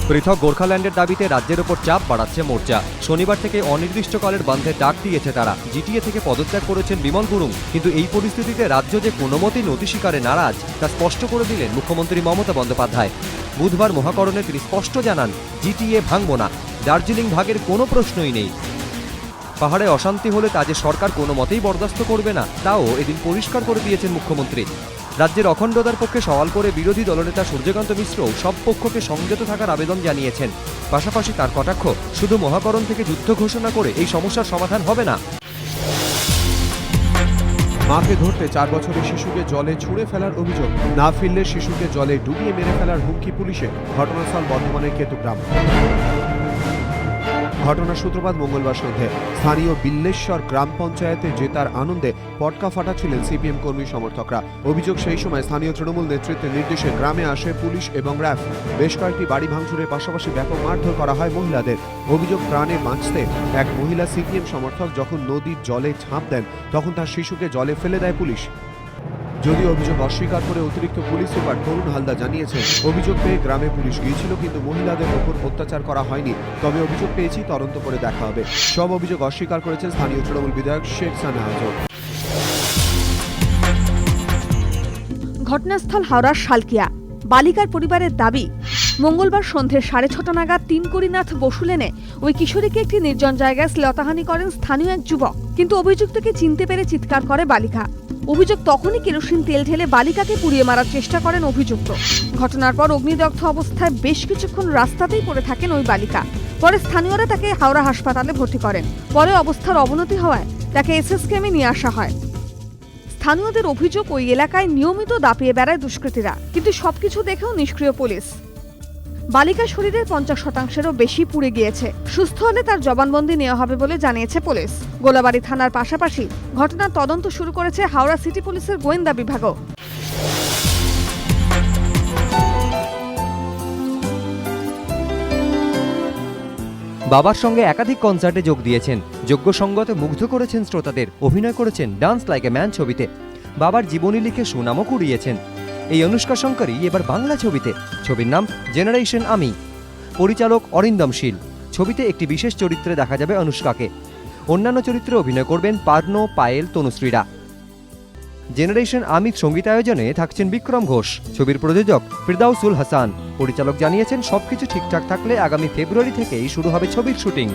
পৃথক গোর্খাল্যান্ডের দাবিতে রাজ্যের ওপর চাপ বাড়াচ্ছে মোর্চা। শনিবার থেকে অনির্দিষ্টকালের বন্ধের ডাক দিয়েছে তারা। জিটিএ থেকে পদত্যাগ করেছেন বিমল গুরুং। কিন্তু এই পরিস্থিতিতে রাজ্য যে কোনো মতেই নতি স্বীকারে নারাজ তা স্পষ্ট করে দিলেন মুখ্যমন্ত্রী মমতা বন্দ্যোপাধ্যায়। বুধবার মহাকরণে তিনি স্পষ্ট জানান, জিটিএ ভাঙব না, দার্জিলিং ভাগের কোনো প্রশ্নই নেই। পাহাড়ে অশান্তি হলে তা যে সরকার কোনো মতেই বরদাস্ত করবে না তাও এদিন পরিষ্কার করে দিয়েছেন মুখ্যমন্ত্রী। রাজ্যের অখণ্ডতার পক্ষে সওয়াল করে বিরোধী দলনেতা সূর্যকান্ত মিশ্রও সব পক্ষকে সংযত থাকার আবেদন জানিয়েছেন। পাশাপাশি তার কটাক্ষ, শুধু মহাকরণ থেকে যুদ্ধ ঘোষণা করে এই সমস্যার সমাধান হবে না। মাকে ধরতে 4 বছরের শিশুকে জলে ছুঁড়ে ফেলার অভিযোগ, না ফিরলে শিশুকে জলে ডুবিয়ে মেরে ফেলার হুমকি পুলিশের। ঘটনাস্থল বর্ধমানের কেতুগ্রাম। ঘটনার সূত্রপাত মঙ্গলবার সন্ধ্যে স্থানীয় বিল্লেশ্বর গ্রাম পঞ্চায়েতে জেতার আনন্দে পটকা ফাটাচ্ছিলেন সিপিএম কর্মী সমর্থকরা। অভিযোগ, সেই সময় স্থানীয় তৃণমূল নেতৃত্বের নির্দেশে গ্রামে আসে পুলিশ এবং র্যাব। বেশ কয়েকটি বাড়ি ভাঙচুরের পাশাপাশি ব্যাপক মারধর করা হয় মহিলাদের। অভিযোগ, প্রাণে বাঁচতে এক মহিলা সিপিএম সমর্থক যখন নদীর জলে ঝাঁপ দেন তখন তার শিশুকে জলে ফেলে দেয় পুলিশ। যদিও অভিযোগ অস্বীকার করে অতিরিক্ত পুলিশ সুপার তরুণ হালদার জানিয়েছেন, অভিযোগ পেয়ে গ্রামে পুলিশ গিয়েছিল কিন্তু মহিলাদের ওপর অত্যাচার করা হয়নি। তবে অভিযোগ পেয়েছি, তদন্ত করে দেখা হবে। সব অভিযোগ অস্বীকার করেছেন স্থানীয় তৃণমূল বিধায়ক শেখ সানা আজম। ঘটনাস্থল হাওড়ার শালকিয়া। বালিকার পরিবারের দাবি, মঙ্গলবার সন্ধ্যে 6:30 নাগাদ তিনকড়িনাথ বসু লেনে ওই কিশোরীকে একটি নির্জন জায়গায় শ্লীলতাহানি করেন স্থানীয় এক যুবক। কিন্তু অভিযুক্তকে চিনতে পেরে চিৎকার করে বালিকা। অভিযোগ, তখনই কেরোসিন তেল ঢেলে বালিকাকে পুড়িয়ে মারার চেষ্টা করেন অভিযুক্ত। ঘটনার পর অগ্নিদগ্ধ অবস্থায় বেশ কিছুক্ষণ রাস্তাতেই পড়ে থাকেন ওই বালিকা। পরে স্থানীয়রা তাকে হাওড়া হাসপাতালে ভর্তি করেন। পরে অবস্থার অবনতি হওয়ায় তাকে এসএসকেএমে নিয়ে আসা হয়। স্থানীয়দের অভিযোগ, ওই এলাকায় নিয়মিত দাপিয়ে বেড়ায় দুষ্কৃতীরা, কিন্তু সবকিছু দেখেও নিষ্ক্রিয় পুলিশ। বালিকার শরীরের 50%-এরও বেশি পুড়ে গিয়েছে। সুস্থ হলে তার জবানবন্দি নেওয়া হবে বলে জানিয়েছে পুলিশ। গোলাবাড়ি থানার পাশাপাশি ঘটনার তদন্ত শুরু করেছে হাওড়া সিটি পুলিশের গোয়েন্দা বিভাগও। বাবার সঙ্গে একাধিক কনসার্টে যোগ দিয়েছেন। যোগ্য সঙ্গতে মুগ্ধ করেছেন শ্রোতাদের। অভিনয় করেছেন ডান্স লাইক এ ম্যান ছবিতে। বাবার জীবনী লিখে সুনামও কুড়িয়েছেন। এই অনুষ্কা শঙ্করই এবার বাংলা ছবিতে। ছবির নাম জেনারেশন আমি। পরিচালক অরিন্দম শীল। ছবিতে একটি বিশেষ চরিত্রে দেখা যাবে অনুষ্কাকে। অন্যান্য চরিত্রে অভিনয় করবেন পার্নো, পায়েল, তনুশ্রীরা। জেনারেশন আমি সঙ্গীতায়োজনে থাকছেন বিক্রম ঘোষ। ছবির প্রযোজক ফিরদাউসুল হাসান। পরিচালক জানিয়েছেন, সবকিছু ঠিকঠাক থাকলে আগামী ফেব্রুয়ারি থেকেই শুরু হবে ছবির শুটিং।